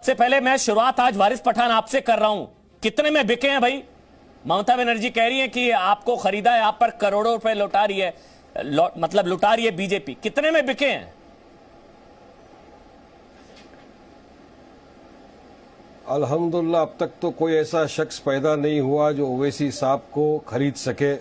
से पहले मैं शुरुआत आज वारिस पठान आपसे कर रहा हूं, कितने में बिके हैं भाई? ममता बनर्जी कह रही है कि आपको खरीदा है, आप पर करोड़ों रुपए लौटा रही है, मतलब लुटा रही है बीजेपी, कितने में बिके हैं? अल्हम्दुलिल्लाह अब तक तो कोई ऐसा शख्स पैदा नहीं हुआ जो ओवैसी साहब को खरीद सके।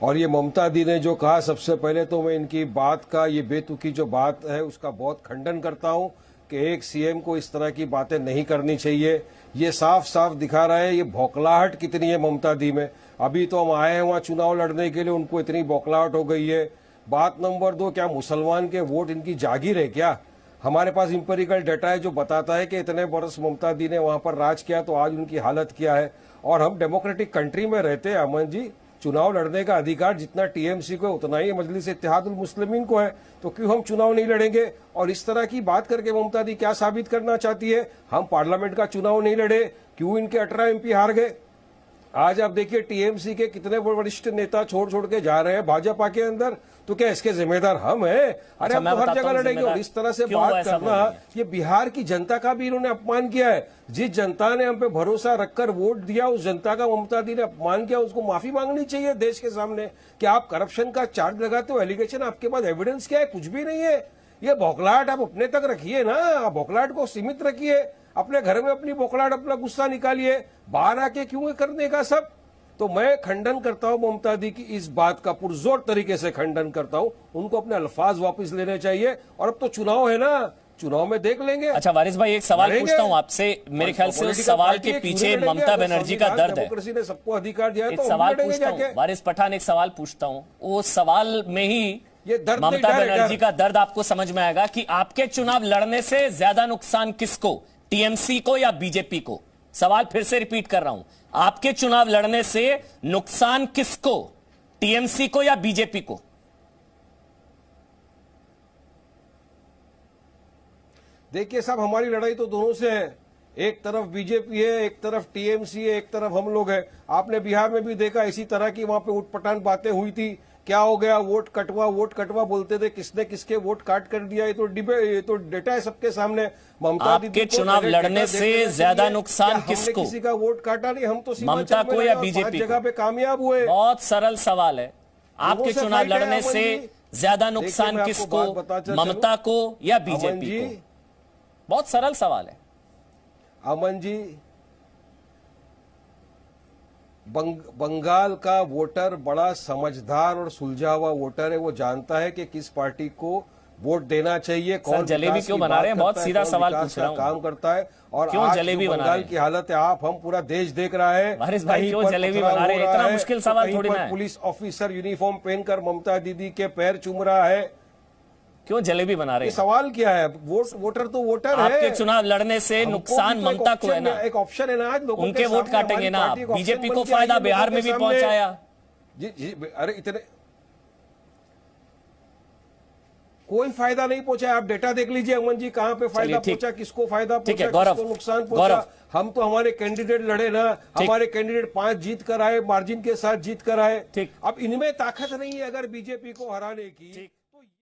और ये ममता दी ने जो कहा, सबसे पहले तो मैं इनकी बात का, ये बेतुकी जो बात है उसका बहुत खंडन करता हूं कि एक सीएम को इस तरह की बातें नहीं करनी चाहिए। ये साफ साफ दिखा रहा है ये बौखलाहट कितनी है ममता दी में। अभी तो हम आए हैं वहां चुनाव लड़ने के लिए, उनको इतनी बौखलाहट हो गई है। बात नंबर 2, क्या मुसलमान के वोट इनकी जागीर है क्या? हमारे पास इंपेरिकल डाटा है जो बताता है कि इतने बरस ममता दी ने वहां पर राज किया तो आज उनकी हालत क्या है। और हम डेमोक्रेटिक कंट्री में रहते हैं अमन जी, चुनाव लड़ने का अधिकार जितना टीएमसी को उतना ही मजलिस इत्तेहादुल मुस्लिमीन को है, तो क्यों हम चुनाव नहीं लड़ेंगे? और इस तरह की बात करके ममता दी क्या साबित करना चाहती है? हम पार्लियामेंट का चुनाव नहीं लड़े, क्यों इनके 18 एमपी हार गए? आज आप देखिए टीएमसी के कितने वरिष्ठ नेता छोड़ छोड़ के जा रहे हैं भाजपा के अंदर, तो क्या इसके जिम्मेदार हम हैं? अरे हम तो हर जगह लड़ेंगे। और इस तरह से बात करना, ये बिहार की जनता का भी इन्होंने अपमान किया है। जिस जनता ने हम पे भरोसा रखकर वोट दिया, उस जनता का ममता दी ने अपमान किया, उसको माफी मांगनी चाहिए देश के सामने। क्या आप करप्शन का चार्ज लगाते हो, एलिगेशन, आपके पास एविडेंस क्या है? कुछ भी नहीं है। ये बौखलाहट आप अपने तक रखिए ना, बौखलाहट को सीमित रखिए, अपने घर में अपनी बौखलाहट, अपना गुस्सा निकालिए, बाहर आके क्यों करने का सब? तो मैं खंडन करता हूं ममता दी की इस बात का, पुरजोर तरीके से खंडन करता हूं। उनको अपने अल्फाज वापस लेने चाहिए। और अब तो चुनाव है ना, चुनाव में देख लेंगे। अच्छा वारिस भाई, एक सवाल पूछता हूं आपसे, मेरे ख्याल से उस सवाल के पीछे ममता बनर्जी का दर्द है। डेमोक्रेसी ने सबको अधिकार दिया है, एक तो सवाल पूछता हूं वारिस पठान, एक सवाल पूछता हूं, वो सवाल में ही ये दर्द ममता बनर्जी का दर्द आपको समझ में आएगा कि आपके चुनाव लड़ने से ज्यादा नुकसान किसको, टीएमसी को या बीजेपी को? सवाल फिर से रिपीट कर रहा हूं, आपके चुनाव लड़ने से नुकसान किसको, टीएमसी को या बीजेपी को? देखिए साहब, हमारी लड़ाई तो दोनों से है। एक तरफ बीजेपी है, एक तरफ टीएमसी है, एक तरफ हम लोग हैं। आपने बिहार में भी देखा इसी तरह की वहां पे उठपटांग बातें हुई थी। क्या हो गया? वोट कटवा बोलते थे, किसने किसके वोट काट कर दिया। ये तो डेटा है सबके सामने। ममता दीदी आपके चुनाव लड़ने से ज्यादा नुकसान किसको? किसी का वोट काटा नहीं, हम तो ममता को या बीजेपी जगह पे कामयाब हुए। बहुत सरल सवाल है, आपके चुनाव लड़ने से ज्यादा नुकसान किसको, ममता को या बीजेपी को? बहुत सरल सवाल है अमन जी। बंगाल का वोटर बड़ा समझदार और सुलझा हुआ वोटर है। वो जानता है कि किस पार्टी को वोट देना चाहिए, कौन जलेबी क्यों बना रहे हैं? बहुत सीधा सवाल पूछ रहा हूं। काम करता है। और क्यों जलेबी बना रहे हैं? बंगाल की हालत है, आप हम पूरा देश देख रहा है। वारिस भाई क्यों जलेबी बना रहे हैं? इतना मुश्किल सवाल थोड़ी ना है। पुलिस ऑफिसर यूनिफॉर्म पहनकर ममता दीदी के पैर चूम रहा है, क्यों जलेबी बना रहे हैं? सवाल क्या है? वोटर तो वोटर है। आपके चुनाव लड़ने से नुकसान ममता को है ना, एक ऑप्शन है ना। आज लोगों उनके वोट काटेंगे ना, बीजेपी को फायदा बिहार में भी पहुंचाया। जी अरे इतने कोई फायदा नहीं पहुंचा। आप डेटा देख लीजिए अमन जी, कहां पे फायदा पहुंचा, किसको फायदा पहुंचा, किसको नुकसान पहुंचा। हम तो हमारे कैंडिडेट लड़े ना, हमारे कैंडिडेट 5 जीत कर आए, मार्जिन के साथ जीत कर आए। अब इनमें ताकत नहीं है अगर बीजेपी को हराने की।